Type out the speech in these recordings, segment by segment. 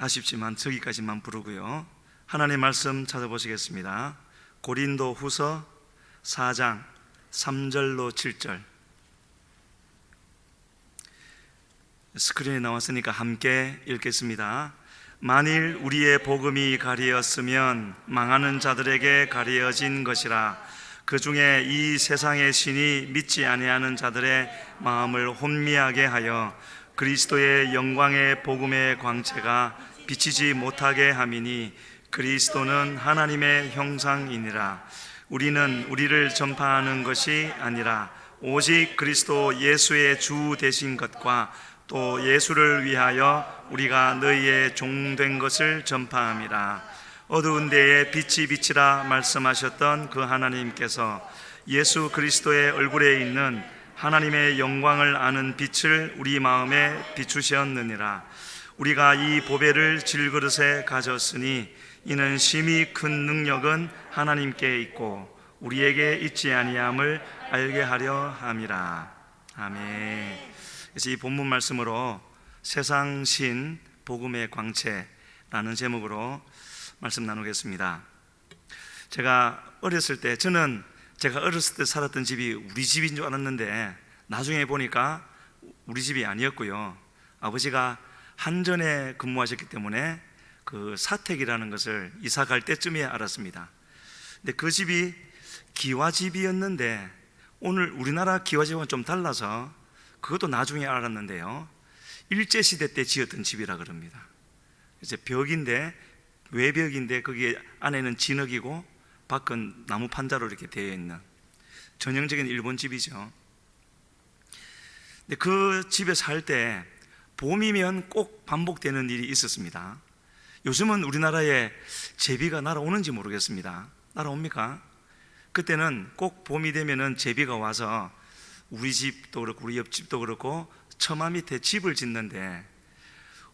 아쉽지만 저기까지만 부르고요. 하나님의 말씀 찾아보시겠습니다. 고린도 후서 4장 3절로 7절. 스크린에 나왔으니까 함께 읽겠습니다. 만일 우리의 복음이 가리었으면 망하는 자들에게 가리어진 것이라. 그 중에 이 세상의 신이 믿지 아니하는 자들의 마음을 혼미하게 하여 그리스도의 영광의 복음의 광채가 비치지 못하게 함이니, 그리스도는 하나님의 형상이니라. 우리는 우리를 전파하는 것이 아니라 오직 그리스도 예수의 주 되신 것과 또 예수를 위하여 우리가 너희의 종된 것을 전파함이라. 어두운 데에 빛이 비치라 말씀하셨던 그 하나님께서 예수 그리스도의 얼굴에 있는 하나님의 영광을 아는 빛을 우리 마음에 비추셨느니라. 우리가 이 보배를 질그릇에 가졌으니 이는 심히 큰 능력은 하나님께 있고 우리에게 있지 아니함을 알게 하려 함이라. 아멘. 그래서 이 본문 말씀으로 세상신 복음의 광채라는 제목으로 말씀 나누겠습니다. 제가 어렸을 때, 제가 어렸을 때 살았던 집이 우리 집인 줄 알았는데 나중에 보니까 우리 집이 아니었고요. 아버지가 한전에 근무하셨기 때문에 그 사택이라는 것을 이사 갈 때쯤에 알았습니다. 근데 그 집이 기와집이었는데 오늘 우리나라 기와집은 좀 달라서 그것도 나중에 알았는데요, 일제시대 때 지었던 집이라 그럽니다. 이제 벽인데, 외벽인데 거기 안에는 진흙이고 밖은 나무 판자로 이렇게 되어 있는 전형적인 일본 집이죠. 근데 그 집에 살 때 봄이면 꼭 반복되는 일이 있었습니다. 요즘은 우리나라에 제비가 날아오는지 모르겠습니다. 날아옵니까? 그때는 꼭 봄이 되면은 제비가 와서 우리 집도 그렇고 우리 옆집도 그렇고 처마 밑에 집을 짓는데,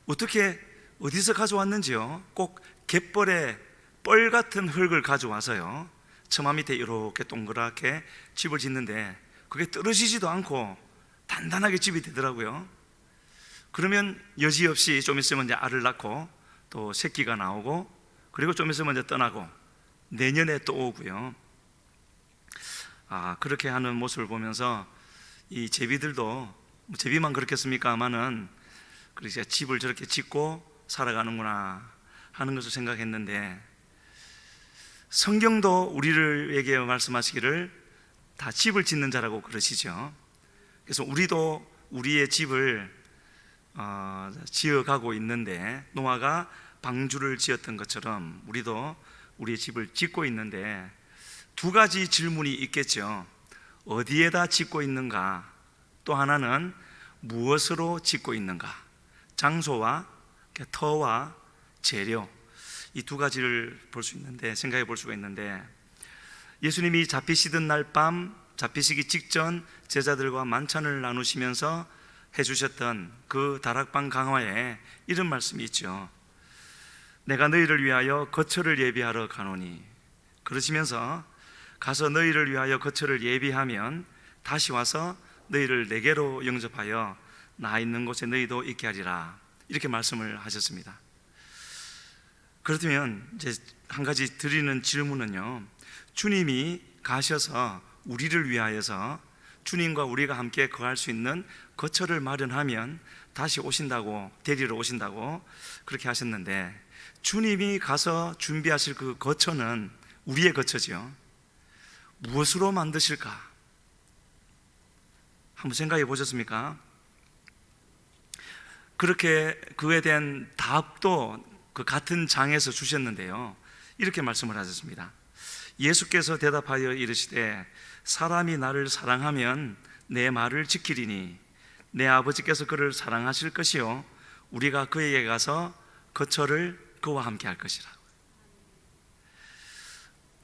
어떻게 어디서 가져왔는지요, 꼭 갯벌에 뻘 같은 흙을 가져와서요 처마 밑에 이렇게 동그랗게 집을 짓는데 그게 떨어지지도 않고 단단하게 집이 되더라고요. 그러면 여지없이 좀 있으면 이제 알을 낳고 또 새끼가 나오고, 그리고 좀 있으면 이제 떠나고 내년에 또 오고요. 그렇게 하는 모습을 보면서 이 제비들도, 제비만 그렇겠습니까마는 그렇게 집을 저렇게 짓고 살아가는구나 하는 것을 생각했는데, 성경도 우리에게 말씀하시기를 다 집을 짓는 자라고 그러시죠. 그래서 우리도 우리의 집을 지어가고 있는데, 노아가 방주를 지었던 것처럼 우리도 우리의 집을 짓고 있는데, 두 가지 질문이 있겠죠. 어디에다 짓고 있는가? 또 하나는 무엇으로 짓고 있는가? 장소와 터와 재료, 이 두 가지를 볼 수 있는데, 생각해 볼 수가 있는데, 예수님이 잡히시던 날 밤, 잡히시기 직전 제자들과 만찬을 나누시면서 해주셨던 그 다락방 강화에 이런 말씀이 있죠. 내가 너희를 위하여 거처를 예비하러 가노니, 그러시면서 가서 너희를 위하여 거처를 예비하면 다시 와서 너희를 내게로 영접하여 나 있는 곳에 너희도 있게 하리라, 이렇게 말씀을 하셨습니다. 그렇다면 이제 한 가지 드리는 질문은요, 주님이 가셔서 우리를 위하여서 주님과 우리가 함께 거할 수 있는 거처를 마련하면 다시 오신다고, 데리러 오신다고 그렇게 하셨는데, 주님이 가서 준비하실 그 거처는 우리의 거처지요. 무엇으로 만드실까? 한번 생각해 보셨습니까? 그렇게 그에 대한 답도 그 같은 장에서 주셨는데요, 이렇게 말씀을 하셨습니다. 예수께서 대답하여 이르시되 사람이 나를 사랑하면 내 말을 지키리니 내 아버지께서 그를 사랑하실 것이요 우리가 그에게 가서 거처를 그와 함께 할 것이라.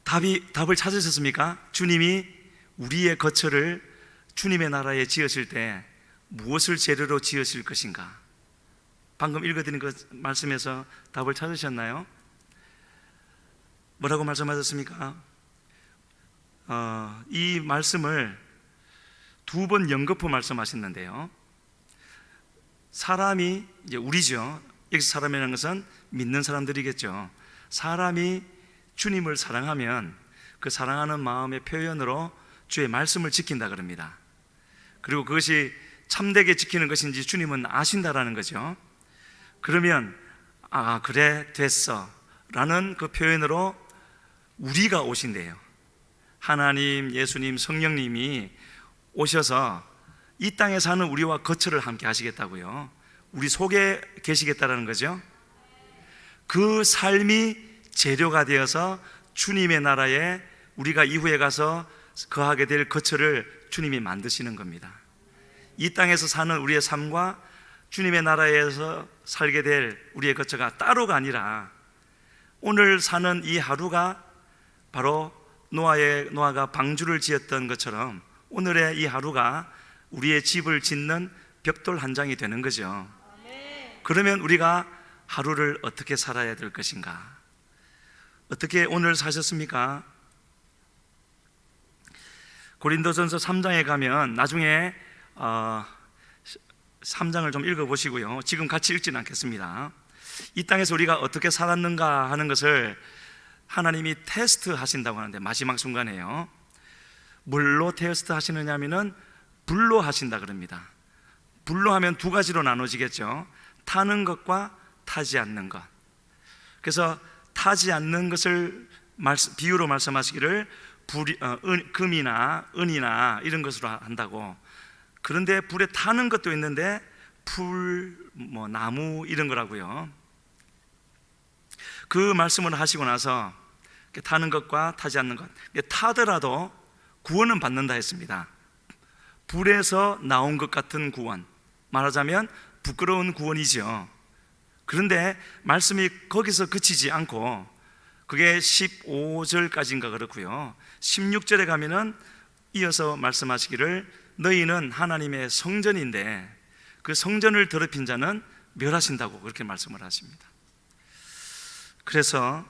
답을 찾으셨습니까? 주님이 우리의 거처를 주님의 나라에 지으실 때 무엇을 재료로 지으실 것인가? 방금 읽어드린 그 말씀에서 답을 찾으셨나요? 뭐라고 말씀하셨습니까? 이 말씀을 두 번 연거푸 말씀하셨는데요, 사람이, 이제 우리죠, 여기서 사람이라는 것은 믿는 사람들이겠죠. 사람이 주님을 사랑하면 그 사랑하는 마음의 표현으로 주의 말씀을 지킨다 그럽니다. 그리고 그것이 참되게 지키는 것인지 주님은 아신다라는 거죠. 그러면 그래 됐어 라는 그 표현으로 우리가 오신대요. 하나님, 예수님, 성령님이 오셔서 이 땅에 사는 우리와 거처를 함께 하시겠다고요. 우리 속에 계시겠다라는 거죠. 그 삶이 재료가 되어서 주님의 나라에 우리가 이후에 가서 거하게 될 거처를 주님이 만드시는 겁니다. 이 땅에서 사는 우리의 삶과 주님의 나라에서 살게 될 우리의 거처가 따로가 아니라 오늘 사는 이 하루가 바로 노아가 방주를 지었던 것처럼 오늘의 이 하루가 우리의 집을 짓는 벽돌 한 장이 되는 거죠. 그러면 우리가 하루를 어떻게 살아야 될 것인가? 어떻게 오늘 사셨습니까? 고린도전서 3장에 가면 나중에 3장을 좀 읽어보시고요. 지금 같이 읽지는 않겠습니다. 이 땅에서 우리가 어떻게 살았는가 하는 것을 하나님이 테스트 하신다고 하는데 마지막 순간에요. 뭘로 테스트 하시느냐 하면은 불로 하신다 그럽니다. 불로 하면 두 가지로 나눠지겠죠. 타는 것과 타지 않는 것. 그래서 타지 않는 것을 비유로 말씀하시기를 금이나 은이나 이런 것으로 한다고. 그런데 불에 타는 것도 있는데 풀, 나무 이런 거라고요. 그 말씀을 하시고 나서 타는 것과 타지 않는 것, 타더라도 구원은 받는다 했습니다. 불에서 나온 것 같은 구원, 말하자면 부끄러운 구원이죠. 그런데 말씀이 거기서 그치지 않고 그게 15절까지인가 그렇고요. 16절에 가면은 이어서 말씀하시기를 너희는 하나님의 성전인데 그 성전을 더럽힌 자는 멸하신다고 그렇게 말씀을 하십니다. 그래서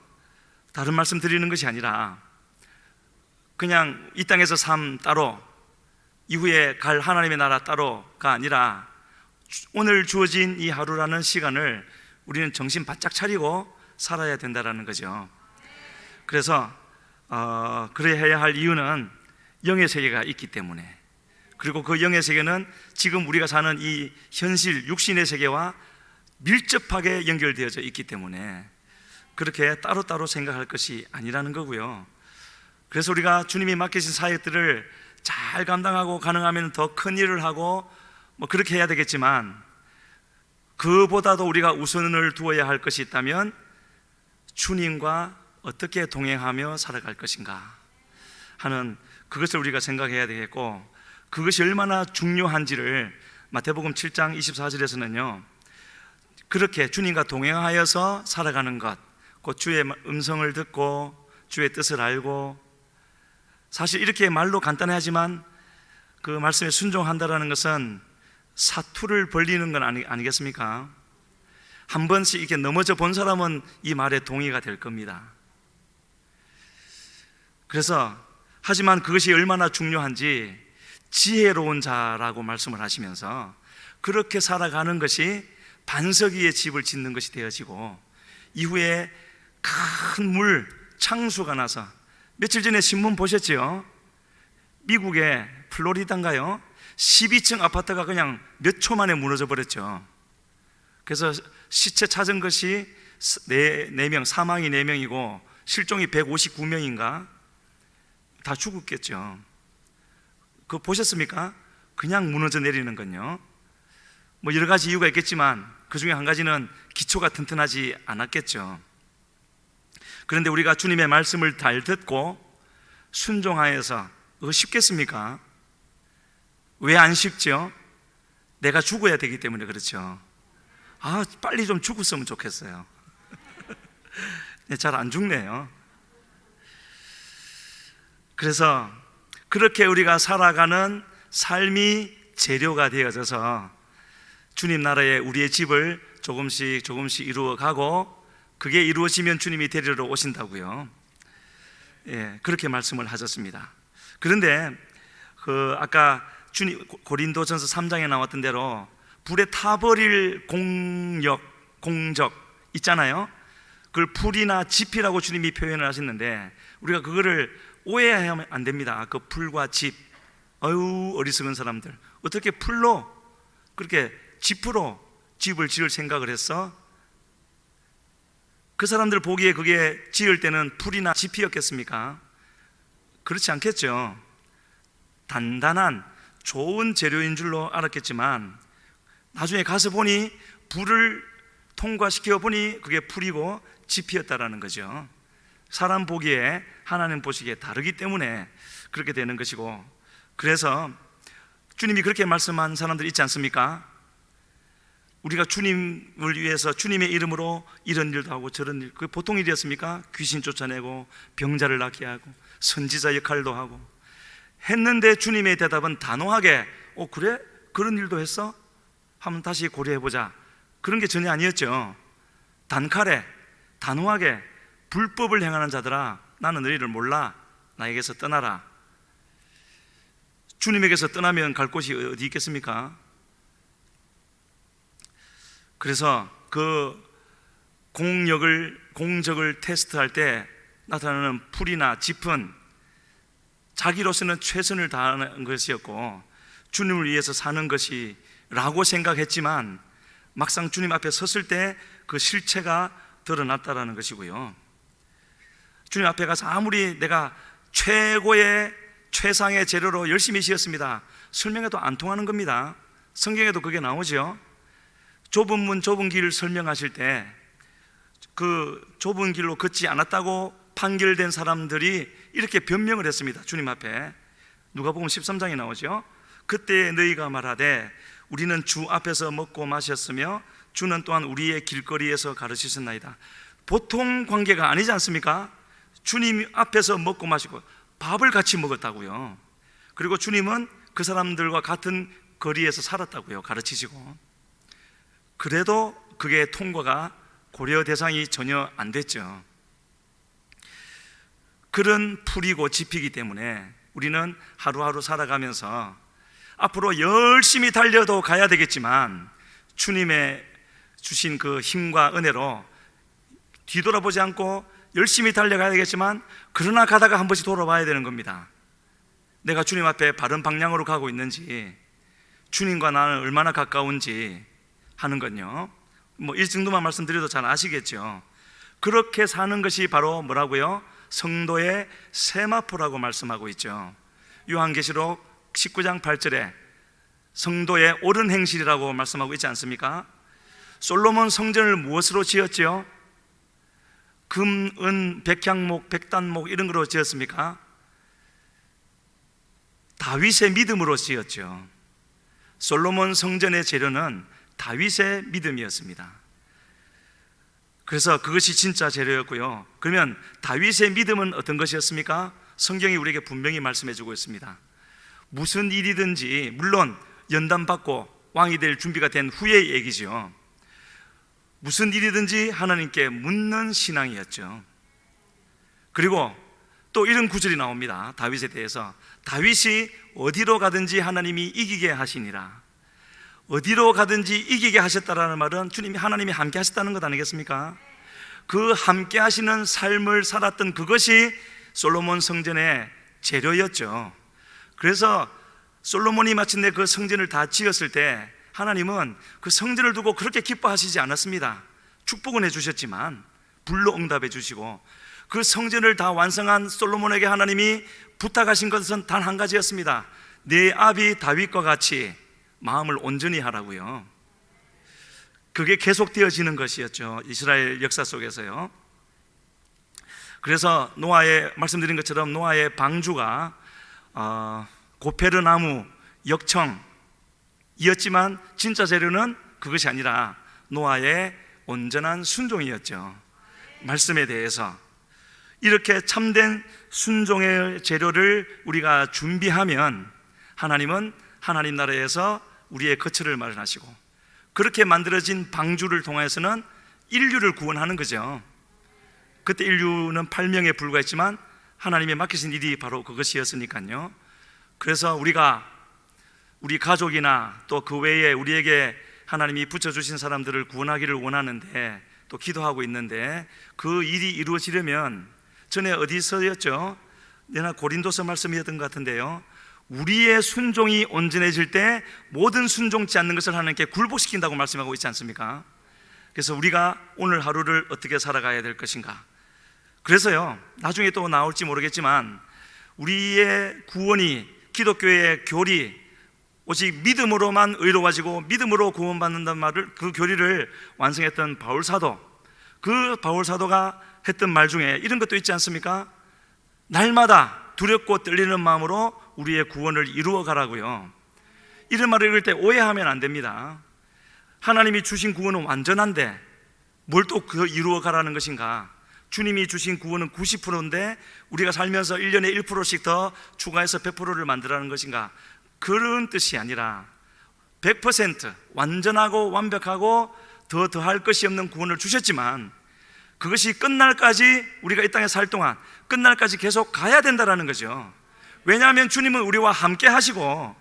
다른 말씀 드리는 것이 아니라 그냥 이 땅에서 삶 따로 이후에 갈 하나님의 나라 따로가 아니라 오늘 주어진 이 하루라는 시간을 우리는 정신 바짝 차리고 살아야 된다는 거죠. 그래서 그래야 할 이유는 영의 세계가 있기 때문에, 그리고 그 영의 세계는 지금 우리가 사는 이 현실 육신의 세계와 밀접하게 연결되어져 있기 때문에 그렇게 따로따로 생각할 것이 아니라는 거고요. 그래서 우리가 주님이 맡기신 사역들을 잘 감당하고 가능하면 더 큰 일을 하고 그렇게 해야 되겠지만, 그보다도 우리가 우선을 두어야 할 것이 있다면 주님과 어떻게 동행하며 살아갈 것인가 하는 그것을 우리가 생각해야 되겠고, 그것이 얼마나 중요한지를 마태복음 7장 24절에서는요 그렇게 주님과 동행하여서 살아가는 것, 곧 주의 음성을 듣고 주의 뜻을 알고, 사실 이렇게 말로 간단하지만 그 말씀에 순종한다라는 것은 사투를 벌리는 건 아니겠습니까? 한 번씩 이렇게 넘어져 본 사람은 이 말에 동의가 될 겁니다. 그래서 하지만 그것이 얼마나 중요한지 지혜로운 자라고 말씀을 하시면서 그렇게 살아가는 것이 반석 위에 집을 짓는 것이 되어지고, 이후에 큰 물 창수가 나서, 며칠 전에 신문 보셨죠? 미국의 플로리다인가요? 12층 아파트가 그냥 몇 초 만에 무너져 버렸죠. 그래서 시체 찾은 것이 4명, 사망이 4명이고 실종이 159명인가 다 죽었겠죠. 그거 보셨습니까? 그냥 무너져 내리는 건요, 여러 가지 이유가 있겠지만 그 중에 한 가지는 기초가 튼튼하지 않았겠죠. 그런데 우리가 주님의 말씀을 잘 듣고 순종하여서, 그거 쉽겠습니까? 왜 안 쉽죠? 내가 죽어야 되기 때문에 그렇죠. 빨리 좀 죽었으면 좋겠어요. 잘 안 죽네요. 그래서 그렇게 우리가 살아가는 삶이 재료가 되어져서 주님 나라에 우리의 집을 조금씩 이루어가고, 그게 이루어지면 주님이 데리러 오신다고요. 그렇게 말씀을 하셨습니다. 그런데 아까 고린도전서 3장에 나왔던 대로 불에 타버릴 공력, 공적 있잖아요. 그걸 풀이나 짚이라고 주님이 표현을 하셨는데 우리가 그거를 오해하면 안 됩니다. 그 풀과 짚, 어유 어리석은 사람들, 어떻게 풀로 그렇게 짚으로 집을 지을 생각을 했어? 그 사람들 보기에 그게 지을 때는 풀이나 짚이었겠습니까? 그렇지 않겠죠. 단단한 좋은 재료인 줄로 알았겠지만 나중에 가서 보니 불을 통과시켜 보니 그게 풀이고 짚이었다라는 거죠. 사람 보기에 하나님 보시기에 다르기 때문에 그렇게 되는 것이고, 그래서 주님이 그렇게 말씀한 사람들 있지 않습니까? 우리가 주님을 위해서 주님의 이름으로 이런 일도 하고 저런 일, 그게 보통 일이었습니까? 귀신 쫓아내고 병자를 낫게 하고 선지자 역할도 하고 했는데 주님의 대답은 단호하게 그래? 그런 일도 했어? 한번 다시 고려해보자. 그런 게 전혀 아니었죠. 단칼에 단호하게 불법을 행하는 자들아, 나는 너희를 몰라. 나에게서 떠나라. 주님에게서 떠나면 갈 곳이 어디 있겠습니까? 그래서 그 공적을 테스트할 때 나타나는 풀이나 짚은 자기로서는 최선을 다하는 것이었고 주님을 위해서 사는 것이라고 생각했지만 막상 주님 앞에 섰을 때 그 실체가 드러났다라는 것이고요. 주님 앞에 가서 아무리 내가 최상의 재료로 열심히 지었습니다, 설명해도 안 통하는 겁니다. 성경에도 그게 나오죠. 좁은 문 좁은 길을 설명하실 때 그 좁은 길로 걷지 않았다고 판결된 사람들이 이렇게 변명을 했습니다. 주님 앞에 누가복음 13장에 나오죠. 그때 너희가 말하되 우리는 주 앞에서 먹고 마셨으며 주는 또한 우리의 길거리에서 가르치셨나이다. 보통 관계가 아니지 않습니까? 주님 앞에서 먹고 마시고 밥을 같이 먹었다고요. 그리고 주님은 그 사람들과 같은 거리에서 살았다고요. 가르치시고. 그래도 그게 통과가 고려 대상이 전혀 안 됐죠. 그런 풀이고 짚이기 때문에 우리는 하루하루 살아가면서 앞으로 열심히 달려도 가야 되겠지만 주님의 주신 그 힘과 은혜로 뒤돌아보지 않고 열심히 달려가야 되겠지만 그러나 가다가 한 번씩 돌아봐야 되는 겁니다. 내가 주님 앞에 바른 방향으로 가고 있는지, 주님과 나는 얼마나 가까운지 하는 건요, 이 정도만 말씀드려도 잘 아시겠죠. 그렇게 사는 것이 바로 뭐라고요? 성도의 세마포라고 말씀하고 있죠. 요한계시록 19장 8절에 성도의 옳은 행실이라고 말씀하고 있지 않습니까? 솔로몬 성전을 무엇으로 지었죠? 금, 은, 백향목, 백단목 이런 거로 지었습니까? 다윗의 믿음으로 지었죠. 솔로몬 성전의 재료는 다윗의 믿음이었습니다. 그래서 그것이 진짜 재료였고요. 그러면 다윗의 믿음은 어떤 것이었습니까? 성경이 우리에게 분명히 말씀해 주고 있습니다. 무슨 일이든지, 물론 연단받고 왕이 될 준비가 된 후의 얘기죠. 무슨 일이든지 하나님께 묻는 신앙이었죠. 그리고 또 이런 구절이 나옵니다. 다윗에 대해서 다윗이 어디로 가든지 하나님이 이기게 하시니라. 어디로 가든지 이기게 하셨다라는 말은 하나님이 함께 하셨다는 것 아니겠습니까? 그 함께 하시는 삶을 살았던 그것이 솔로몬 성전의 재료였죠. 그래서 솔로몬이 마침내 그 성전을 다 지었을 때 하나님은 그 성전을 두고 그렇게 기뻐하시지 않았습니다. 축복은 해주셨지만 불로 응답해 주시고 그 성전을 다 완성한 솔로몬에게 하나님이 부탁하신 것은 단 한 가지였습니다. 내 아비 다윗과 같이 마음을 온전히 하라고요. 그게 계속되어지는 것이었죠. 이스라엘 역사 속에서요. 그래서 말씀드린 것처럼 노아의 방주가 고페르 나무 역청이었지만 진짜 재료는 그것이 아니라 노아의 온전한 순종이었죠. 말씀에 대해서 이렇게 참된 순종의 재료를 우리가 준비하면 하나님은 하나님 나라에서 우리의 거처를 마련하시고 그렇게 만들어진 방주를 통해서는 인류를 구원하는 거죠. 그때 인류는 8명에 불과했지만 하나님이 맡기신 일이 바로 그것이었으니까요. 그래서 우리 가족이나 또 그 외에 우리에게 하나님이 붙여주신 사람들을 구원하기를 원하는데 또 기도하고 있는데 그 일이 이루어지려면 전에 어디서였죠? 내가 고린도서 말씀이었던 것 같은데요, 우리의 순종이 온전해질 때 모든 순종치 않는 것을 하나님께 굴복시킨다고 말씀하고 있지 않습니까? 그래서 우리가 오늘 하루를 어떻게 살아가야 될 것인가, 그래서요 나중에 또 나올지 모르겠지만 우리의 구원이, 기독교의 교리, 오직 믿음으로만 의로워지고 믿음으로 구원받는다는 말을, 그 교리를 완성했던 바울사도, 그 바울사도가 했던 말 중에 이런 것도 있지 않습니까? 날마다 두렵고 떨리는 마음으로 우리의 구원을 이루어 가라고요. 이런 말을 읽을 때 오해하면 안 됩니다. 하나님이 주신 구원은 완전한데 뭘 또 그 이루어 가라는 것인가? 주님이 주신 구원은 90%인데 우리가 살면서 1년에 1%씩 더 추가해서 100%를 만들라는 것인가? 그런 뜻이 아니라 100% 완전하고 완벽하고 더할 것이 없는 구원을 주셨지만 그것이 끝날까지, 우리가 이 땅에 살 동안 끝날까지 계속 가야 된다는 거죠. 왜냐하면 주님은 우리와 함께 하시고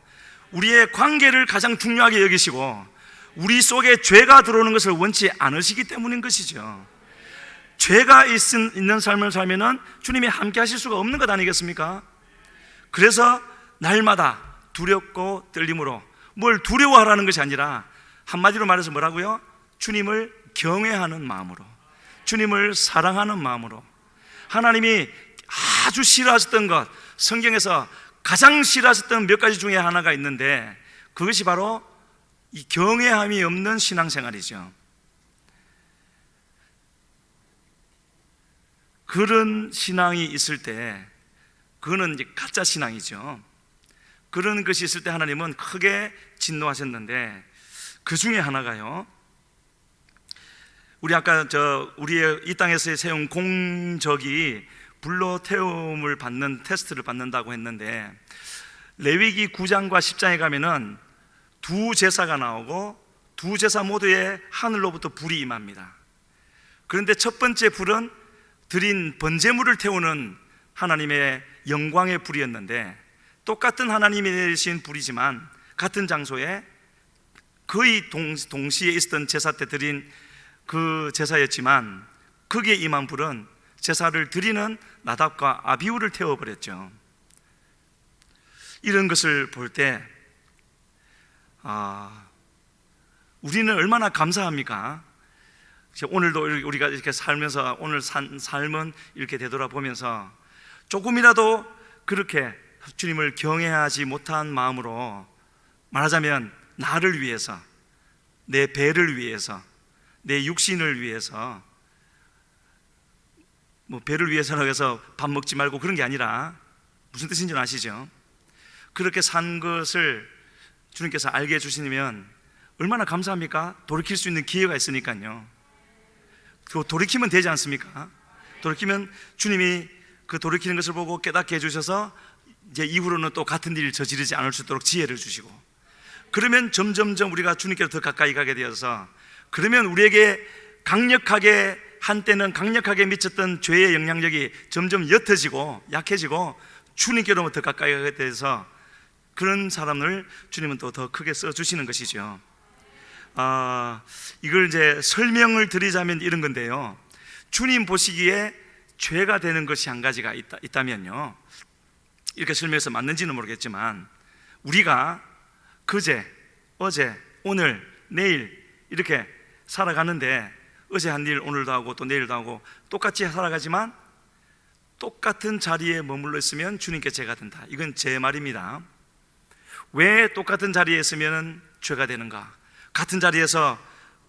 우리의 관계를 가장 중요하게 여기시고 우리 속에 죄가 들어오는 것을 원치 않으시기 때문인 것이죠. 죄가 있는 삶을 살면은 주님이 함께 하실 수가 없는 것 아니겠습니까? 그래서 날마다 두렵고 떨림으로, 뭘 두려워하라는 것이 아니라 한마디로 말해서 뭐라고요? 주님을 경외하는 마음으로, 주님을 사랑하는 마음으로. 하나님이 아주 싫어하셨던 것, 성경에서 가장 싫어하셨던 몇 가지 중에 하나가 있는데 그것이 바로 이 경외함이 없는 신앙생활이죠. 그런 신앙이 있을 때 그거는 이제 가짜 신앙이죠. 그런 것이 있을 때 하나님은 크게 진노하셨는데 그 중에 하나가요, 우리 아까 우리의 이 땅에서 세운 공적이 불로 태움을 받는 테스트를 받는다고 했는데 레위기 9장과 10장에 가면은 두 제사가 나오고 두 제사 모두에 하늘로부터 불이 임합니다. 그런데 첫 번째 불은 드린 번제물을 태우는 하나님의 영광의 불이었는데 똑같은 하나님이 내리신 불이지만 같은 장소에 거의 동시에 있었던 제사 때 드린 그 제사였지만 거기에 임한 불은 제사를 드리는 나답과 아비후를 태워버렸죠. 이런 것을 볼 때 우리는 얼마나 감사합니까? 오늘도 우리가 이렇게 살면서 오늘 산 삶은 이렇게 되돌아보면서 조금이라도 그렇게 주님을 경외하지 못한 마음으로, 말하자면 나를 위해서, 내 배를 위해서, 내 육신을 위해서, 뭐 배를 위해서라고 해서 밥 먹지 말고 그런 게 아니라 무슨 뜻인지 아시죠? 그렇게 산 것을 주님께서 알게 해주시면 얼마나 감사합니까? 돌이킬 수 있는 기회가 있으니까요. 돌이키면 되지 않습니까? 돌이키면 주님이 그 돌이키는 것을 보고 깨닫게 해주셔서 이제 이후로는 또 같은 일을 저지르지 않을 수 있도록 지혜를 주시고, 그러면 점점점 우리가 주님께로 더 가까이 가게 되어서, 그러면 우리에게 강력하게, 한때는 강력하게 미쳤던 죄의 영향력이 점점 옅어지고 약해지고 주님께로 더 가까이 가게 돼서 그런 사람을 주님은 또 더 크게 써주시는 것이죠. 이걸 이제 설명을 드리자면 이런 건데요, 주님 보시기에 죄가 되는 것이 한 가지가 있다면요, 이렇게 설명해서 맞는지는 모르겠지만 우리가 그제, 어제, 오늘, 내일 이렇게 살아가는데 어제 한 일 오늘도 하고 또 내일도 하고 똑같이 살아가지만 똑같은 자리에 머물러 있으면 주님께 죄가 된다. 이건 제 말입니다. 왜 똑같은 자리에 있으면 죄가 되는가? 같은 자리에서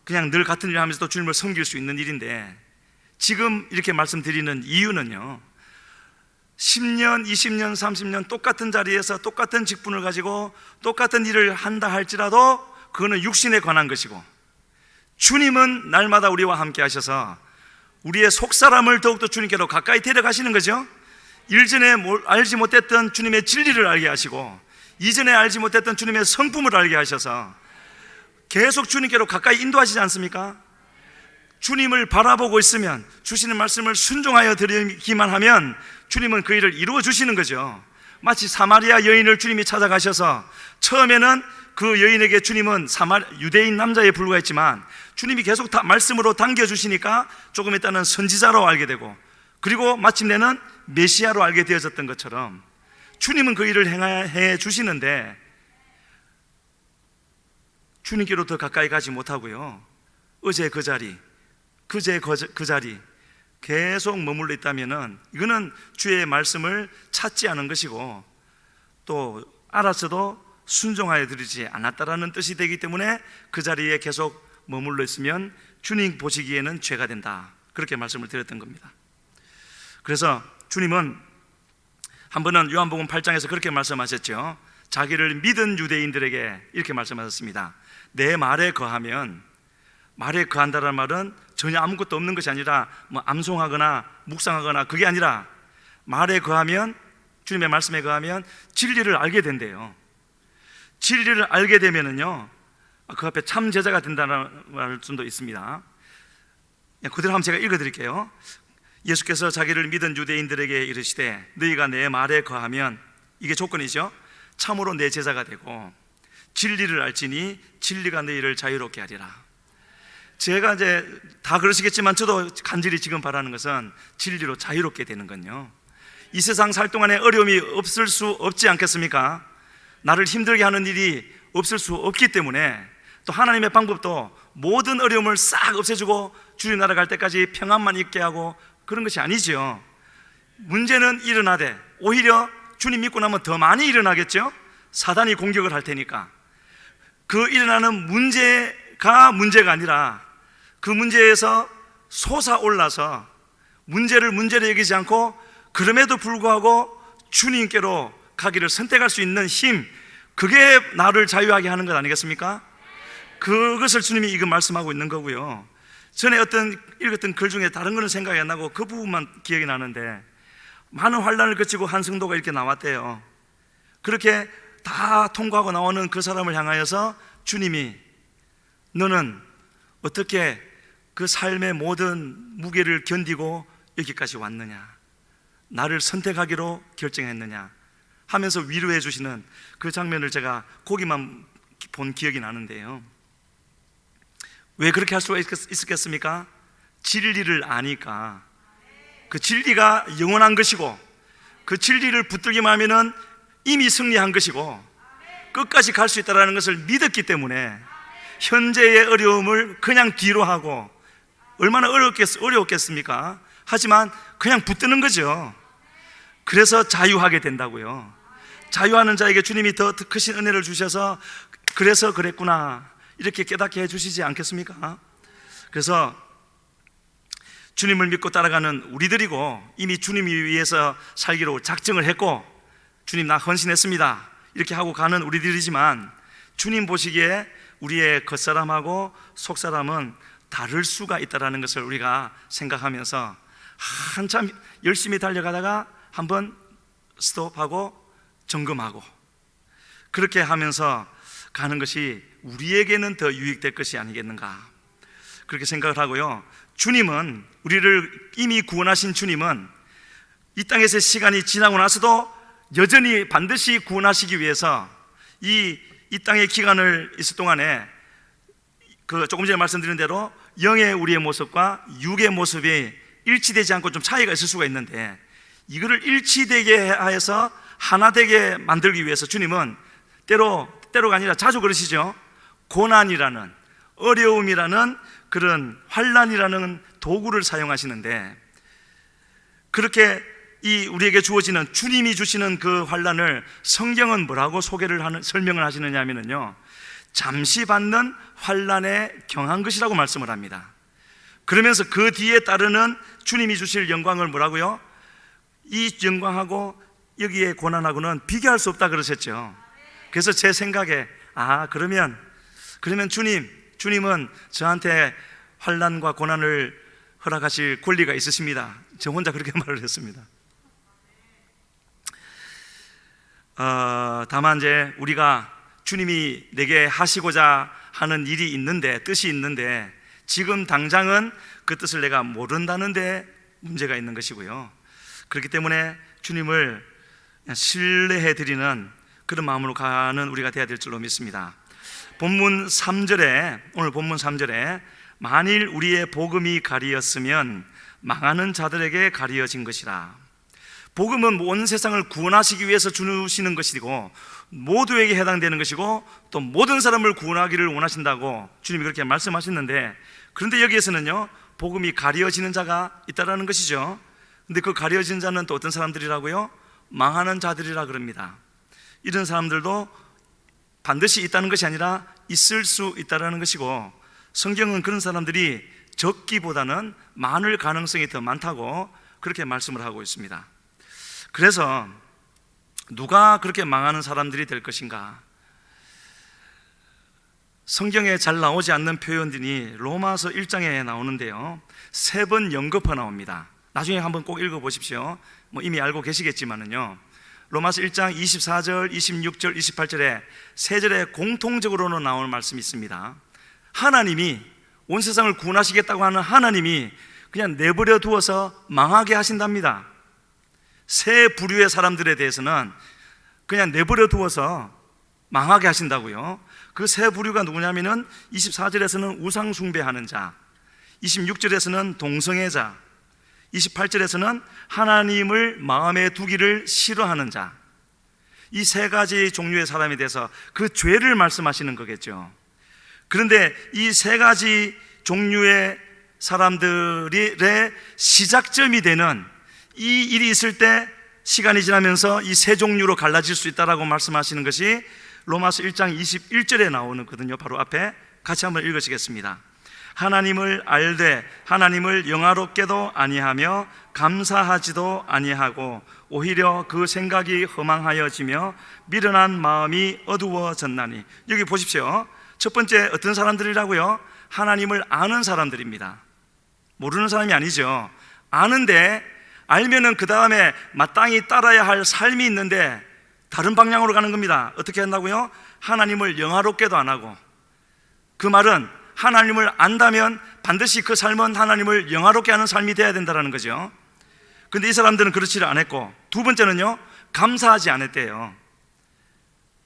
그냥 늘 같은 일을 하면서 또 주님을 섬길 수 있는 일인데, 지금 이렇게 말씀드리는 이유는요, 10년, 20년, 30년 똑같은 자리에서 똑같은 직분을 가지고 똑같은 일을 한다 할지라도 그거는 육신에 관한 것이고, 주님은 날마다 우리와 함께 하셔서 우리의 속사람을 더욱더 주님께로 가까이 데려가시는 거죠. 일전에 알지 못했던 주님의 진리를 알게 하시고 이전에 알지 못했던 주님의 성품을 알게 하셔서 계속 주님께로 가까이 인도하시지 않습니까? 주님을 바라보고 있으면, 주시는 말씀을 순종하여 드리기만 하면 주님은 그 일을 이루어 주시는 거죠. 마치 사마리아 여인을 주님이 찾아가셔서 처음에는 그 여인에게 주님은 유대인 남자에 불과했지만 주님이 계속 말씀으로 당겨주시니까 조금 있다는 선지자로 알게 되고, 그리고 마침내는 메시아로 알게 되어졌던 것처럼 주님은 그 일을 행해 주시는데 주님께로 더 가까이 가지 못하고요, 어제 그 자리, 그제 그 자리 계속 머물러 있다면은 이거는 주의 말씀을 찾지 않은 것이고, 또 알았어도 순종하여 드리지 않았다라는 뜻이 되기 때문에 그 자리에 계속 머물러 있으면 주님 보시기에는 죄가 된다, 그렇게 말씀을 드렸던 겁니다. 그래서 주님은 한 번은 요한복음 8장에서 그렇게 말씀하셨죠. 자기를 믿은 유대인들에게 이렇게 말씀하셨습니다. 내 말에 거하면, 말에 거한다는 말은 전혀 아무것도 없는 것이 아니라 뭐 암송하거나 묵상하거나 그게 아니라 말에 거하면, 주님의 말씀에 거하면 진리를 알게 된대요. 진리를 알게 되면은요, 그 앞에 참 제자가 된다는 말씀도 있습니다. 그대로 한번 제가 읽어드릴게요. 예수께서 자기를 믿은 유대인들에게 이르시되 너희가 내 말에 거하면, 이게 조건이죠. 참으로 내 제자가 되고 진리를 알지니 진리가 너희를 자유롭게 하리라. 제가 이제 다 그러시겠지만 저도 간절히 지금 바라는 것은 진리로 자유롭게 되는 건요, 이 세상 살 동안에 어려움이 없을 수 없지 않겠습니까? 나를 힘들게 하는 일이 없을 수 없기 때문에, 또 하나님의 방법도 모든 어려움을 싹 없애주고 주님 나라 갈 때까지 평안만 있게 하고 그런 것이 아니죠. 문제는 일어나되 오히려 주님 믿고 나면 더 많이 일어나겠죠. 사단이 공격을 할 테니까. 그 일어나는 문제가 문제가 아니라 그 문제에서 솟아올라서 문제를 문제로 여기지 않고 그럼에도 불구하고 주님께로 가기를 선택할 수 있는 힘, 그게 나를 자유하게 하는 것 아니겠습니까? 그것을 주님이 이거 말씀하고 있는 거고요. 전에 읽었던 글 중에 다른 거는 생각이 안 나고 그 부분만 기억이 나는데, 많은 환난을 거치고 한 성도가 이렇게 나왔대요. 그렇게 다 통과하고 나오는 그 사람을 향하여서 주님이 너는 어떻게 그 삶의 모든 무게를 견디고 여기까지 왔느냐, 나를 선택하기로 결정했느냐 하면서 위로해 주시는 그 장면을 제가 거기만 본 기억이 나는데요. 왜 그렇게 할 수가 있었겠습니까? 진리를 아니까. 그 진리가 영원한 것이고 그 진리를 붙들기만 하면은 이미 승리한 것이고 끝까지 갈 수 있다는 것을 믿었기 때문에 현재의 어려움을 그냥 뒤로 하고, 얼마나 어려웠겠습니까? 하지만 그냥 붙드는 거죠. 그래서 자유하게 된다고요. 자유하는 자에게 주님이 더 크신 은혜를 주셔서 그래서 그랬구나 이렇게 깨닫게 해주시지 않겠습니까? 그래서 주님을 믿고 따라가는 우리들이고, 이미 주님이 위해서 살기로 작정을 했고 주님 나 헌신했습니다 이렇게 하고 가는 우리들이지만, 주님 보시기에 우리의 겉사람하고 속사람은 다를 수가 있다는 것을 우리가 생각하면서 한참 열심히 달려가다가 한번 스톱하고 점검하고 그렇게 하면서 가는 것이 우리에게는 더 유익될 것이 아니겠는가, 그렇게 생각을 하고요. 주님은, 우리를 이미 구원하신 주님은 이 땅에서 시간이 지나고 나서도 여전히 반드시 구원하시기 위해서 이 땅의 기간을 있을 동안에 그 조금 전에 말씀드린 대로 영의 우리의 모습과 육의 모습이 일치되지 않고 좀 차이가 있을 수가 있는데, 이거를 일치되게 해서 하나 되게 만들기 위해서 주님은 때로가 아니라 자주 그러시죠. 고난이라는, 어려움이라는 그런 환난이라는 도구를 사용하시는데, 그렇게 우리에게 주어지는, 주님이 주시는 그 환난을 성경은 뭐라고 설명을 하시느냐 하면요, 잠시 받는 환난에 경한 것이라고 말씀을 합니다. 그러면서 그 뒤에 따르는 주님이 주실 영광을 뭐라고요? 이 영광하고 여기에 고난하고는 비교할 수 없다 그러셨죠. 그래서 제 생각에 그러면 주님은 저한테 환난과 고난을 허락하실 권리가 있으십니다. 저 혼자 그렇게 말을 했습니다. 다만 이제 우리가 주님이 내게 하시고자 하는 일이 있는데, 뜻이 있는데 지금 당장은 그 뜻을 내가 모른다는 데 문제가 있는 것이고요. 그렇기 때문에 주님을 신뢰해 드리는 그런 마음으로 가는 우리가 되어야 될 줄로 믿습니다. 본문 3절에, 오늘 본문 3절에 만일 우리의 복음이 가리었으면 망하는 자들에게 가리어진 것이라. 복음은 온 세상을 구원하시기 위해서 주시는 것이고 모두에게 해당되는 것이고 또 모든 사람을 구원하기를 원하신다고 주님이 그렇게 말씀하셨는데, 그런데 여기에서는요 복음이 가려지는 자가 있다라는 것이죠. 근데 그 가려진 자는 또 어떤 사람들이라고요? 망하는 자들이라 그럽니다. 이런 사람들도 반드시 있다는 것이 아니라 있을 수 있다라는 것이고, 성경은 그런 사람들이 적기보다는 많을 가능성이 더 많다고 그렇게 말씀을 하고 있습니다. 그래서 누가 그렇게 망하는 사람들이 될 것인가? 성경에 잘 나오지 않는 표현들이 로마서 1장에 나오는데요 3번 연거푸 나옵니다. 나중에 한번 꼭 읽어보십시오. 이미 알고 계시겠지만은요 로마서 1장 24절, 26절, 28절에 3절에 공통적으로는 나오는 말씀이 있습니다. 하나님이 온 세상을 구원하시겠다고 하는 하나님이 그냥 내버려 두어서 망하게 하신답니다. 세 부류의 사람들에 대해서는 그냥 내버려 두어서 망하게 하신다고요. 그 세 부류가 누구냐면은 24절에서는 우상 숭배하는 자, 26절에서는 동성애자, 28절에서는 하나님을 마음에 두기를 싫어하는 자, 이 세 가지 종류의 사람에 대해서 그 죄를 말씀하시는 거겠죠. 그런데 이 세 가지 종류의 사람들의 시작점이 되는 이 일이 있을 때 시간이 지나면서 이 세 종류로 갈라질 수 있다라고 말씀하시는 것이 로마서 1장 21절에 나오거든요. 바로 앞에 같이 한번 읽으시겠습니다. 하나님을 알되 하나님을 영화롭게도 아니하며 감사하지도 아니하고 오히려 그 생각이 허망하여지며 미련한 마음이 어두워졌나니. 여기 보십시오. 첫 번째 어떤 사람들이라고요? 하나님을 아는 사람들입니다. 모르는 사람이 아니죠. 아는데 알면은 그 다음에 마땅히 따라야 할 삶이 있는데 다른 방향으로 가는 겁니다. 어떻게 한다고요? 하나님을 영화롭게도 안 하고. 그 말은 하나님을 안다면 반드시 그 삶은 하나님을 영화롭게 하는 삶이 돼야 된다는 거죠. 근데 이 사람들은 그렇지를 않았고, 두 번째는요 감사하지 않았대요.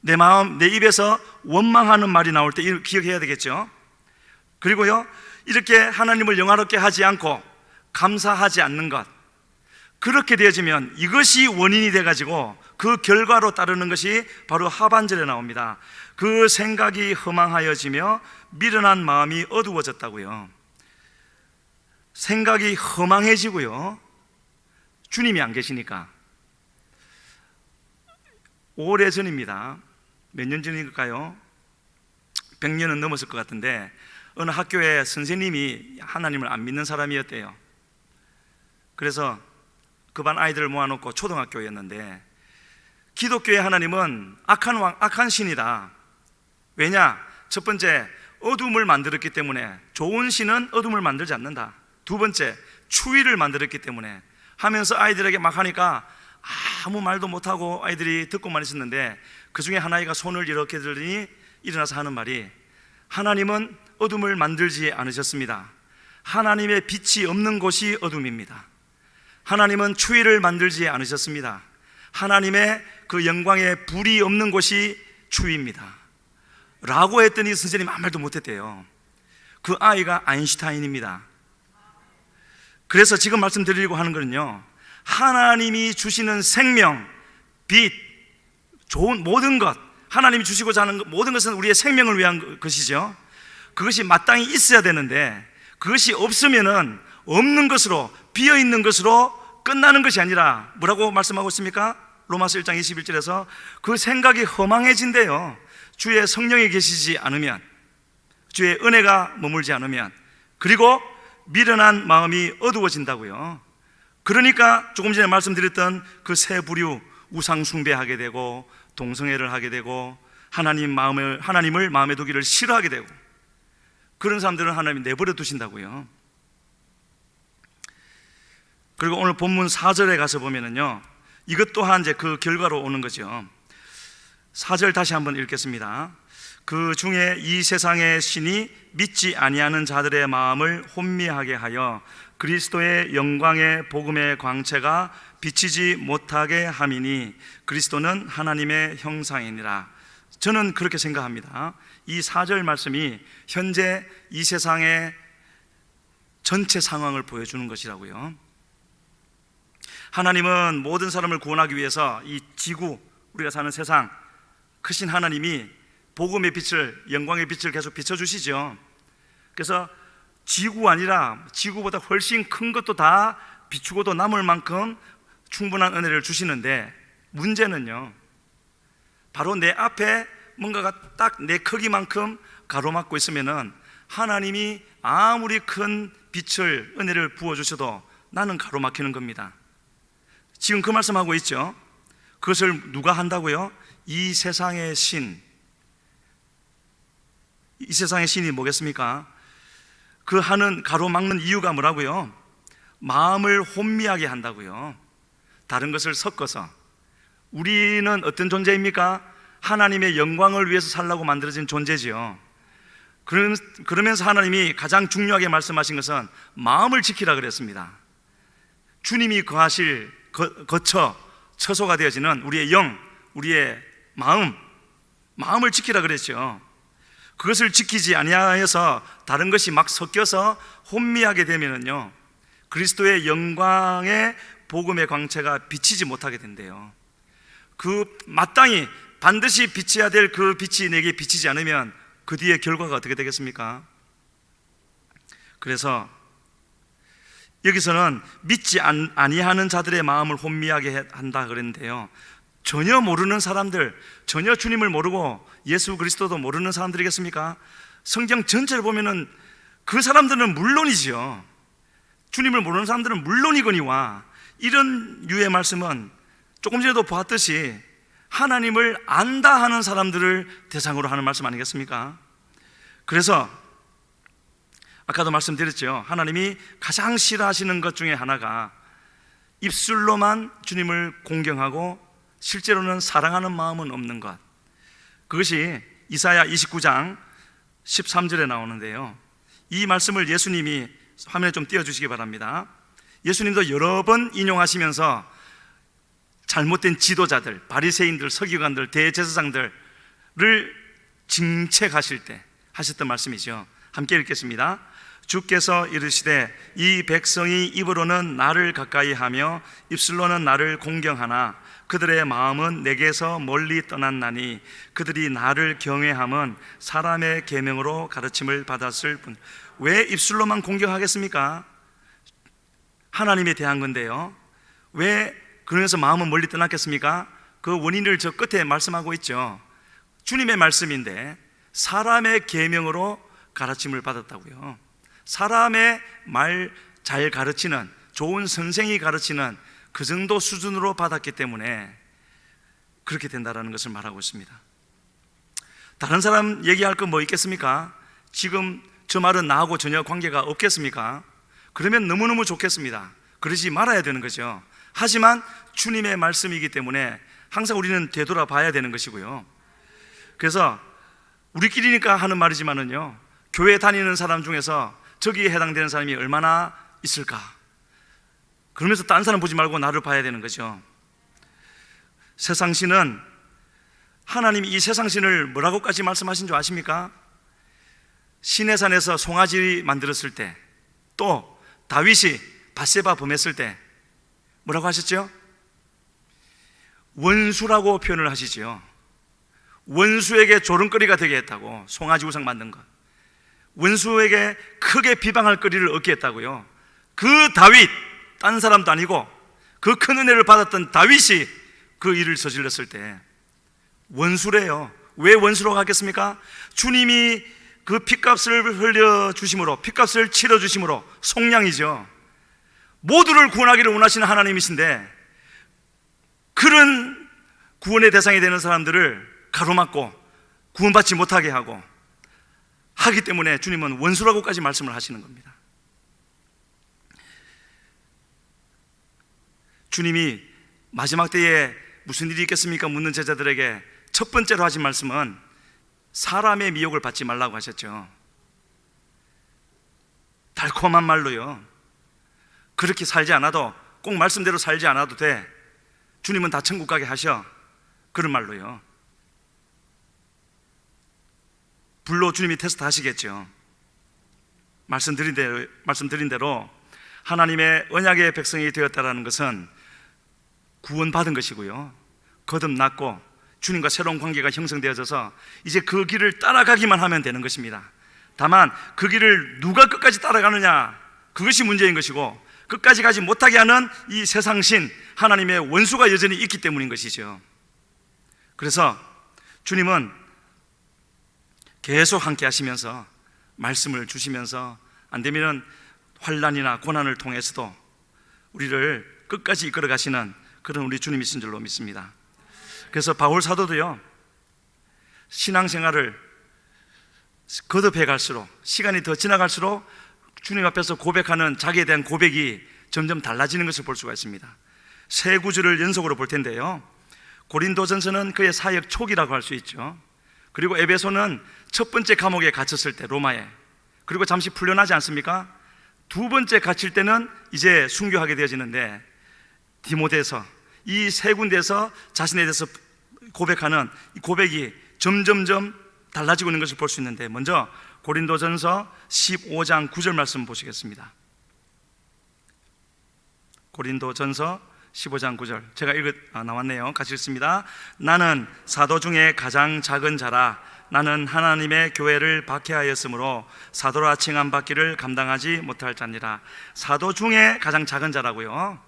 내 마음, 내 입에서 원망하는 말이 나올 때 기억해야 되겠죠. 그리고요 이렇게 하나님을 영화롭게 하지 않고 감사하지 않는 것, 그렇게 되어지면 이것이 원인이 돼가지고 그 결과로 따르는 것이 바로 하반절에 나옵니다. 그 생각이 허망하여지며 미련한 마음이 어두워졌다고요. 생각이 허망해지고요, 주님이 안 계시니까. 오래전입니다. 몇 년 전일까요? 100년은 넘었을 것 같은데 어느 학교에 선생님이 하나님을 안 믿는 사람이었대요. 그래서 그 반 아이들을 모아놓고, 초등학교였는데, 기독교의 하나님은 악한 신이다. 왜냐? 첫 번째, 어둠을 만들었기 때문에 좋은 신은 어둠을 만들지 않는다. 두 번째, 추위를 만들었기 때문에 하면서 아이들에게 막 하니까 아무 말도 못하고 아이들이 듣고만 있었는데, 그 중에 한 아이가 손을 이렇게 들더니 일어나서 하는 말이, 하나님은 어둠을 만들지 않으셨습니다. 하나님의 빛이 없는 곳이 어둠입니다. 하나님은 추위를 만들지 않으셨습니다. 하나님의 그 영광의 불이 없는 곳이 추위입니다 라고 했더니 선생님이 아무 말도 못했대요. 그 아이가 아인슈타인입니다. 그래서 지금 말씀드리려고 하는 거는요, 하나님이 주시는 생명, 빛, 좋은 모든 것, 하나님이 주시고자 하는 모든 것은 우리의 생명을 위한 것이죠. 그것이 마땅히 있어야 되는데 그것이 없으면은 없는 것으로, 비어있는 것으로 끝나는 것이 아니라 뭐라고 말씀하고 있습니까? 로마서 1장 21절에서 그 생각이 허망해진대요. 주의 성령이 계시지 않으면, 주의 은혜가 머물지 않으면, 그리고 미련한 마음이 어두워진다고요. 그러니까 조금 전에 말씀드렸던 그 세 부류, 우상 숭배하게 되고 동성애를 하게 되고 하나님을 마음에 두기를 싫어하게 되고, 그런 사람들은 하나님이 내버려 두신다고요. 그리고 오늘 본문 4절에 가서 보면은요, 이것 또한 이제 그 결과로 오는 거죠. 4절 다시 한번 읽겠습니다. 그 중에 이 세상의 신이 믿지 아니하는 자들의 마음을 혼미하게 하여 그리스도의 영광의 복음의 광채가 비치지 못하게 함이니 그리스도는 하나님의 형상이니라. 저는 그렇게 생각합니다. 이 4절 말씀이 현재 이 세상의 전체 상황을 보여주는 것이라고요. 하나님은 모든 사람을 구원하기 위해서 이 지구, 우리가 사는 세상, 크신 하나님이 복음의 빛을, 영광의 빛을 계속 비춰주시죠. 그래서 지구 아니라 지구보다 훨씬 큰 것도 다 비추고도 남을 만큼 충분한 은혜를 주시는데, 문제는요, 바로 내 앞에 뭔가가 딱 내 크기만큼 가로막고 있으면은 하나님이 아무리 큰 빛을, 은혜를 부어주셔도 나는 가로막히는 겁니다. 지금 그 말씀하고 있죠. 그것을 누가 한다고요? 이 세상의 신. 이 세상의 신이 뭐겠습니까? 그 하는, 가로막는 이유가 뭐라고요? 마음을 혼미하게 한다고요. 다른 것을 섞어서. 우리는 어떤 존재입니까? 하나님의 영광을 위해서 살라고 만들어진 존재지요. 그러면서 하나님이 가장 중요하게 말씀하신 것은 마음을 지키라 그랬습니다. 주님이 거하실 처소가 되어지는 우리의 영, 우리의 마음을 지키라 그랬죠. 그것을 지키지 아니하여서 다른 것이 막 섞여서 혼미하게 되면은요, 그리스도의 영광의 복음의 광채가 비치지 못하게 된대요. 그 마땅히 반드시 비쳐야 될 그 빛이 내게 비치지 않으면 그 뒤에 결과가 어떻게 되겠습니까? 그래서 여기서는 믿지 아니하는 자들의 마음을 혼미하게 한다 그랬는데요, 전혀 모르는 사람들, 전혀 주님을 모르고 예수 그리스도도 모르는 사람들이겠습니까? 성경 전체를 보면은 그 사람들은 물론이지요. 주님을 모르는 사람들은 물론이거니와, 이런 유의 말씀은 조금 전에도 보았듯이 하나님을 안다 하는 사람들을 대상으로 하는 말씀 아니겠습니까? 그래서 아까도 말씀드렸죠. 하나님이 가장 싫어하시는 것 중에 하나가 입술로만 주님을 공경하고 실제로는 사랑하는 마음은 없는 것. 그것이 이사야 29장 13절에 나오는데요, 이 말씀을 예수님이 화면에 좀 띄워주시기 바랍니다. 예수님도 여러 번 인용하시면서 잘못된 지도자들, 바리새인들, 서기관들, 대제사장들을 징책하실 때 하셨던 말씀이죠. 함께 읽겠습니다. 주께서 이르시되 이 백성이 입으로는 나를 가까이 하며 입술로는 나를 공경하나 그들의 마음은 내게서 멀리 떠났나니 그들이 나를 경외함은 사람의 계명으로 가르침을 받았을 뿐. 왜 입술로만 공경하겠습니까? 하나님에 대한 건데요, 왜 그러면서 마음은 멀리 떠났겠습니까? 그 원인을 저 끝에 말씀하고 있죠. 주님의 말씀인데 사람의 계명으로 가르침을 받았다고요. 사람의 말 잘 가르치는, 좋은 선생이 가르치는 그 정도 수준으로 받았기 때문에 그렇게 된다는 것을 말하고 있습니다. 다른 사람 얘기할 거 뭐 있겠습니까? 지금 저 말은 나하고 전혀 관계가 없겠습니까? 그러면 너무너무 좋겠습니다. 그러지 말아야 되는 거죠. 하지만 주님의 말씀이기 때문에 항상 우리는 되돌아봐야 되는 것이고요. 그래서 우리끼리니까 하는 말이지만은요, 교회 다니는 사람 중에서 저기에 해당되는 사람이 얼마나 있을까? 그러면서 딴 사람 보지 말고 나를 봐야 되는 거죠. 세상신은, 하나님이 이 세상신을 뭐라고까지 말씀하신 줄 아십니까? 시내산에서 송아지 만들었을 때, 또 다윗이 밧세바 범했을 때 뭐라고 하셨죠? 원수라고 표현을 하시지요. 원수에게 조롱거리가 되게 했다고, 송아지 우상 만든 것. 원수에게 크게 비방할 거리를 얻게 했다고요. 그 다윗, 딴 사람도 아니고 그 큰 은혜를 받았던 다윗이 그 일을 저질렀을 때 원수래요. 왜 원수로 하겠습니까? 주님이 그 핏값을 흘려주심으로, 핏값을 치러주심으로, 속량이죠. 모두를 구원하기를 원하시는 하나님이신데 그런 구원의 대상이 되는 사람들을 가로막고 구원받지 못하게 하기 때문에 주님은 원수라고까지 말씀을 하시는 겁니다. 주님이 마지막 때에 무슨 일이 있겠습니까? 묻는 제자들에게 첫 번째로 하신 말씀은 사람의 미혹을 받지 말라고 하셨죠. 달콤한 말로요, 그렇게 살지 않아도, 꼭 말씀대로 살지 않아도 돼, 주님은 다 천국 가게 하셔, 그런 말로요. 불로 주님이 테스트 하시겠죠. 말씀드린 대로 하나님의 언약의 백성이 되었다는 것은 구원받은 것이고요, 거듭났고 주님과 새로운 관계가 형성되어져서 이제 그 길을 따라가기만 하면 되는 것입니다. 다만 그 길을 누가 끝까지 따라가느냐, 그것이 문제인 것이고, 끝까지 가지 못하게 하는 이 세상신 하나님의 원수가 여전히 있기 때문인 것이죠. 그래서 주님은 계속 함께 하시면서 말씀을 주시면서 안 되면 환난이나 고난을 통해서도 우리를 끝까지 이끌어 가시는 그런 우리 주님이신 줄로 믿습니다. 그래서 바울 사도도요, 신앙생활을 거듭해 갈수록, 시간이 더 지나갈수록 주님 앞에서 고백하는 자기에 대한 고백이 점점 달라지는 것을 볼 수가 있습니다. 세 구절을 연속으로 볼 텐데요, 고린도전서는 그의 사역 초기라고 할 수 있죠. 그리고 에베소는 첫 번째 감옥에 갇혔을 때, 로마에, 그리고 잠시 풀려나지 않습니까? 두 번째 갇힐 때는 이제 순교하게 되어지는데, 디모데서, 이 세 군데에서 자신에 대해서 고백하는 이 고백이 점점점 달라지고 있는 것을 볼 수 있는데, 먼저 고린도전서 15장 9절 말씀 보시겠습니다. 고린도전서 15장 9절, 제가 나왔네요. 같이 읽습니다. 나는 사도 중에 가장 작은 자라. 나는 하나님의 교회를 박해하였으므로 사도라 칭함 받기를 감당하지 못할 자니라. 사도 중에 가장 작은 자라고요.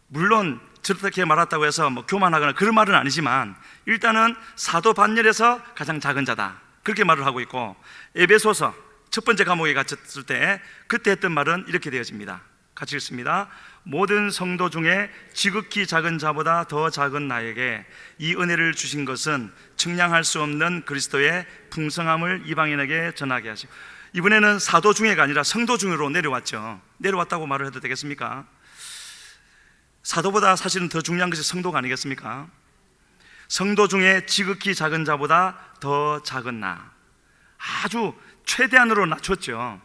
물론 저렇게 말했다고 해서 교만하거나 그런 말은 아니지만, 일단은 사도 반열에서 가장 작은 자다, 그렇게 말을 하고 있고, 에베소서 첫 번째 감옥에 갇혔을 때 그때 했던 말은 이렇게 되어집니다. 같이 읽습니다. 모든 성도 중에 지극히 작은 자보다 더 작은 나에게 이 은혜를 주신 것은 측량할 수 없는 그리스도의 풍성함을 이방인에게 전하게 하시고, 이번에는 사도 중에가 아니라 성도 중으로 내려왔죠. 내려왔다고 말을 해도 되겠습니까? 사도보다 사실은 더 중요한 것이 성도가 아니겠습니까? 성도 중에 지극히 작은 자보다 더 작은 나, 아주 최대한으로 낮췄죠.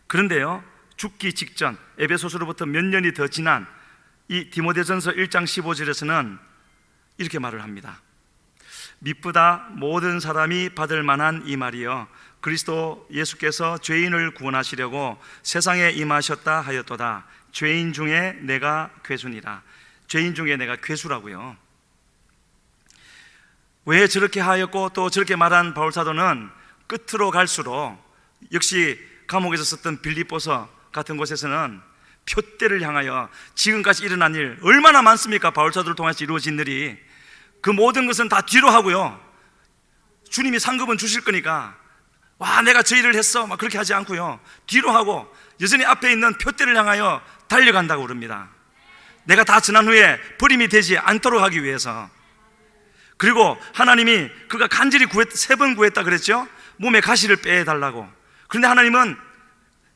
그런데요, 죽기 직전 에베소서로부터 몇 년이 더 지난 이 디모데전서 1장 15절에서는 이렇게 말을 합니다. 미쁘다 모든 사람이 받을 만한 이 말이여, 그리스도 예수께서 죄인을 구원하시려고 세상에 임하셨다 하였도다. 죄인 중에 내가 괴수니라. 죄인 중에 내가 괴수라고요. 왜 저렇게 하였고 또 저렇게 말한 바울 사도는 끝으로 갈수록, 역시 감옥에서 썼던 빌립보서 같은 곳에서는 표대를 향하여 지금까지 일어난 일 얼마나 많습니까? 바울 사도를 통해서 이루어진 일이. 그 모든 것은 다 뒤로 하고요, 주님이 상급은 주실 거니까 와 내가 저 일을 했어 막 그렇게 하지 않고요, 뒤로 하고 여전히 앞에 있는 표대를 향하여 달려간다고 그럽니다. 내가 다 지난 후에 버림이 되지 않도록 하기 위해서. 그리고 하나님이 그가 간절히 세 번 구했다 그랬죠. 몸에 가시를 빼달라고. 그런데 하나님은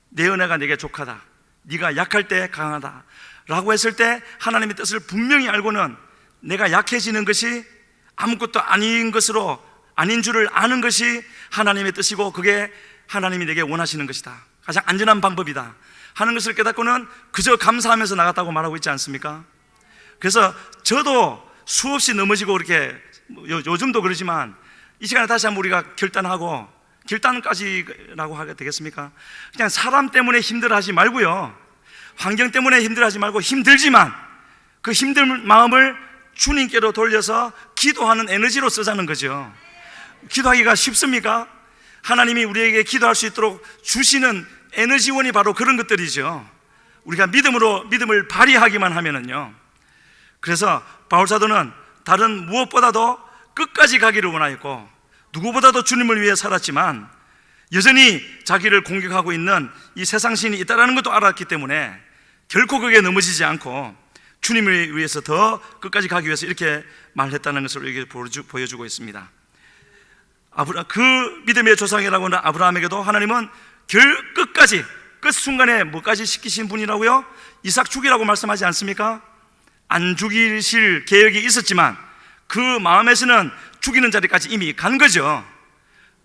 내 은혜가 내게 족하다, 네가 약할 때 강하다 라고 했을 때, 하나님의 뜻을 분명히 알고는 내가 약해지는 것이 아무것도 아닌 줄을 아는 것이 하나님의 뜻이고, 그게 하나님이 내게 원하시는 것이다, 가장 안전한 방법이다 하는 것을 깨닫고는 그저 감사하면서 나갔다고 말하고 있지 않습니까? 그래서 저도 수없이 넘어지고 그렇게, 요즘도 그러지만 이 시간에 다시 한번 우리가 결단까지라고 하게 되겠습니까? 그냥 사람 때문에 힘들어하지 말고요, 환경 때문에 힘들어하지 말고, 힘들지만 그 힘든 마음을 주님께로 돌려서 기도하는 에너지로 쓰자는 거죠. 기도하기가 쉽습니까? 하나님이 우리에게 기도할 수 있도록 주시는 에너지원이 바로 그런 것들이죠. 우리가 믿음을 발휘하기만 하면은요. 그래서 바울 사도는 다른 무엇보다도 끝까지 가기를 원하였고, 누구보다도 주님을 위해 살았지만 여전히 자기를 공격하고 있는 이 세상신이 있다는 것도 알았기 때문에 결코 그게 넘어지지 않고 주님을 위해서 더 끝까지 가기 위해서 이렇게 말했다는 것을 우리에게 보여주고 있습니다. 그 믿음의 조상이라고 하는 아브라함에게도 하나님은 끝까지, 끝 순간에 뭐까지 시키신 분이라고요? 이삭 죽이라고 말씀하지 않습니까? 안 죽이실 계획이 있었지만 그 마음에서는 죽이는 자리까지 이미 간 거죠.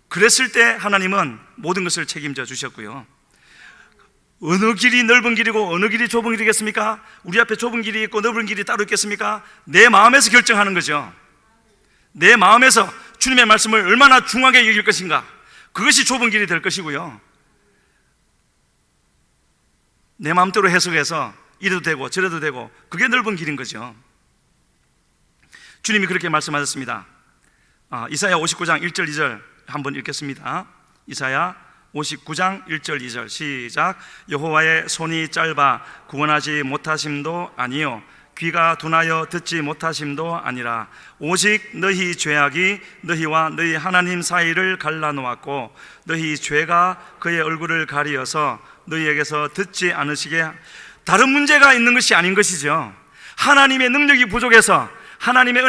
그랬을 때 하나님은 모든 것을 책임져 주셨고요. 어느 길이 넓은 길이고 어느 길이 좁은 길이겠습니까? 우리 앞에 좁은 길이 있고 넓은 길이 따로 있겠습니까? 내 마음에서 결정하는 거죠. 내 마음에서 주님의 말씀을 얼마나 중하게 여길 것인가, 그것이 좁은 길이 될 것이고요. 내 마음대로 해석해서 이래도 되고 저래도 되고, 그게 넓은 길인 거죠. 주님이 그렇게 말씀하셨습니다. 이사야 59장 1절 2절 한번 읽겠습니다. 이사야 59장 1절 2절 시작. 여호와의 손이 짧아 구원하지 못하심도 아니요 귀가 둔하여 듣지 못하심도 아니라 오직 너희 죄악이 너희와 너희 하나님 사이를 갈라놓았고 너희 죄가 그의 얼굴을 가리어서 너희에게서 듣지 않으시게. 다른 문제가 있는 것이 아닌 것이죠. 하나님의 능력이 부족해서, 하나님의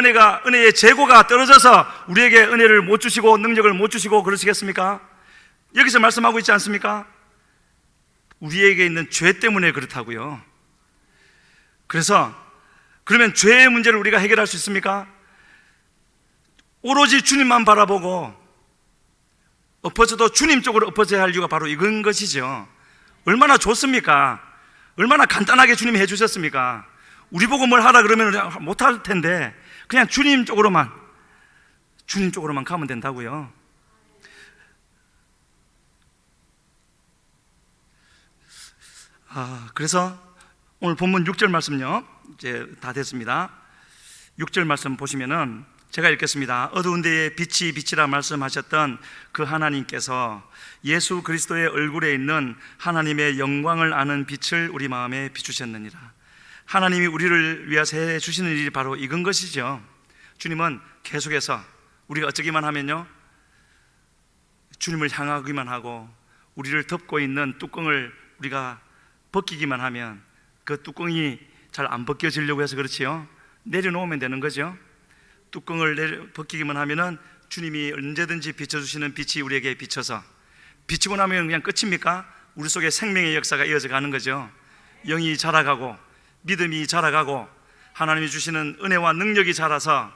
은혜의 재고가 떨어져서 우리에게 은혜를 못 주시고 능력을 못 주시고 그러시겠습니까? 여기서 말씀하고 있지 않습니까? 우리에게 있는 죄 때문에 그렇다고요. 그러면 죄의 문제를 우리가 해결할 수 있습니까? 오로지 주님만 바라보고 엎어져도 주님 쪽으로 엎어져야 할 이유가 바로 이건 것이죠. 얼마나 좋습니까? 얼마나 간단하게 주님이 해주셨습니까? 우리 보고 뭘 하라 그러면 못할 텐데 그냥 주님 쪽으로만 가면 된다고요. 그래서 오늘 본문 6절 말씀요, 이제 다 됐습니다. 6절 말씀 보시면은 제가 읽겠습니다. 어두운 데에 빛이 빛이라 말씀하셨던 그 하나님께서 예수 그리스도의 얼굴에 있는 하나님의 영광을 아는 빛을 우리 마음에 비추셨느니라. 하나님이 우리를 위해서 해주시는 일이 바로 이건 것이죠. 주님은 계속해서 우리가 어쩌기만 하면요, 주님을 향하기만 하고 우리를 덮고 있는 뚜껑을 우리가 벗기기만 하면 그 뚜껑이 잘 안 벗겨지려고 해서 그렇지요, 내려놓으면 되는 거죠. 뚜껑을 벗기기만 하면은 주님이 언제든지 비춰주시는 빛이 우리에게 비쳐서, 비치고 나면 그냥 끝입니까? 우리 속에 생명의 역사가 이어져 가는 거죠. 영이 자라가고 믿음이 자라가고 하나님이 주시는 은혜와 능력이 자라서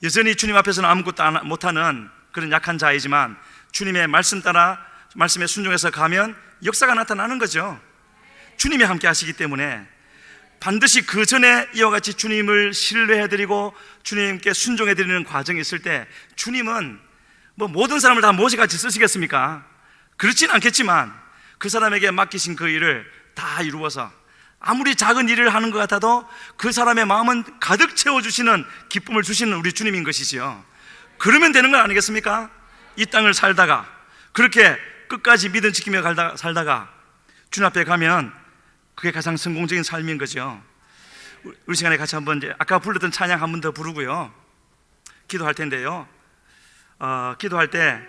여전히 주님 앞에서는 아무것도 못하는 그런 약한 자이지만 주님의 말씀 따라 말씀에 순종해서 가면 역사가 나타나는 거죠. 주님이 함께 하시기 때문에 반드시 그 전에 이와 같이 주님을 신뢰해드리고 주님께 순종해드리는 과정이 있을 때 주님은 모든 사람을 다 모시같이 쓰시겠습니까? 그렇진 않겠지만 그 사람에게 맡기신 그 일을 다 이루어서 아무리 작은 일을 하는 것 같아도 그 사람의 마음은 가득 채워주시는 기쁨을 주시는 우리 주님인 것이지요. 그러면 되는 거 아니겠습니까? 이 땅을 살다가 그렇게 끝까지 믿음 지키며 살다가 주님 앞에 가면 그게 가장 성공적인 삶인 거죠. 우리 시간에 같이 한번 이제 아까 불렀던 찬양 한 번 더 부르고요, 기도할 텐데요, 기도할 때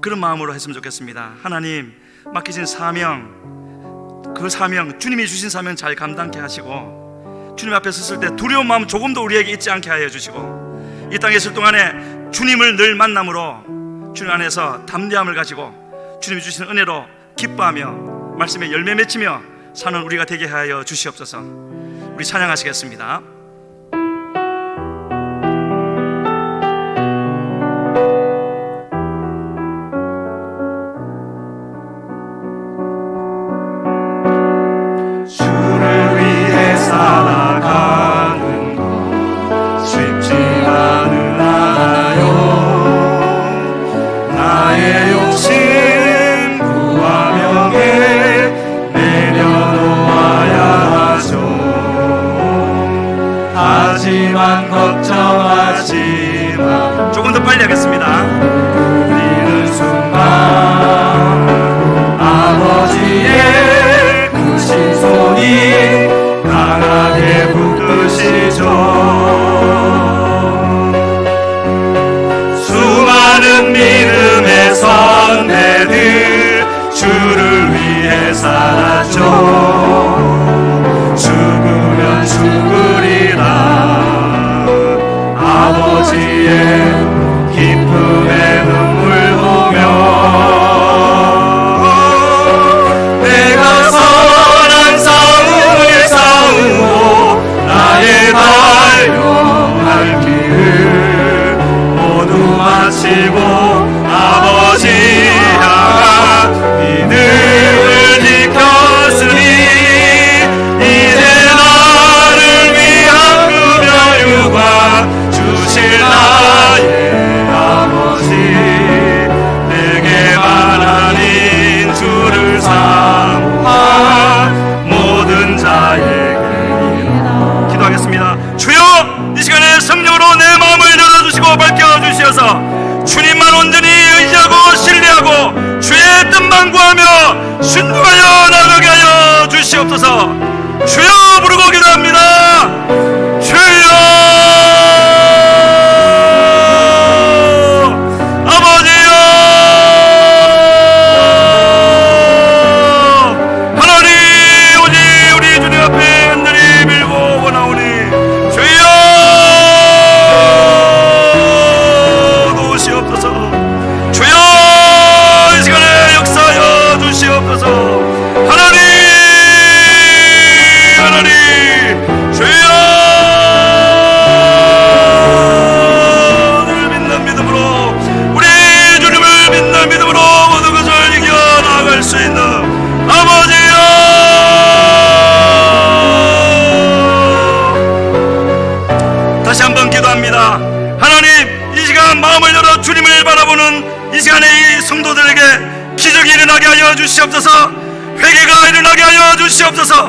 그런 마음으로 했으면 좋겠습니다. 하나님, 맡기신 사명, 그 사명, 주님이 주신 사명 잘 감당케 하시고 주님 앞에 섰을 때 두려운 마음 조금도 우리에게 있지 않게 하여 주시고 이 땅에 있을 동안에 주님을 늘 만남으로 주님 안에서 담대함을 가지고 주님이 주신 은혜로 기뻐하며 말씀에 열매 맺히며 사는 우리가 되게 하여 주시옵소서. 우리 찬양하시겠습니다. 주를 위해 살아가는 것 쉽지 않으나요. 나의 욕심 부와 명예 내려놓아야 하죠. 하지만 걱정하지 마. 조금 더 빨리 하겠습니다. 우리는 순간 아버지의 크신 손이 강하게 붙드시죠. 수많은 믿음의 선배들 주를 위해 살았죠. 죽으면 죽으리라. 아버지의 기쁨의 눈물 보며 내가 선한 싸움을 싸우고 나의 달려갈 길을 모두 마치고 아버지 향한 믿음을 지켰으니 이제 나를 위한 그 멸류관 주실 나의 내 마음을 열어주시고 밝혀주시어서 주님만 온전히 의지하고 신뢰하고 주의 뜻만 구하며 순종하여 나가게 하여 주시옵소서. 주여 부르고 기도합니다. 주여 아버지여 하나님 오직 우리 주님 앞에 간절히 빌고 원하오니 주여 도우시옵소서. 주여 이 시간에 역사하여 주시옵소서. 하나님 주여 늘 믿는 믿음으로 우리 주님을 믿는 믿음으로 모든 것을 이겨 나아갈 수 있는 아버지여 다시 한번 기도합니다. 하나님 이 시간 마음을 열어 주님을 바라보는 이 시간에 이 성도들에게 기적이 일어나게 하여 주시옵소서. 회개가 일어나게 하여 주시옵소서.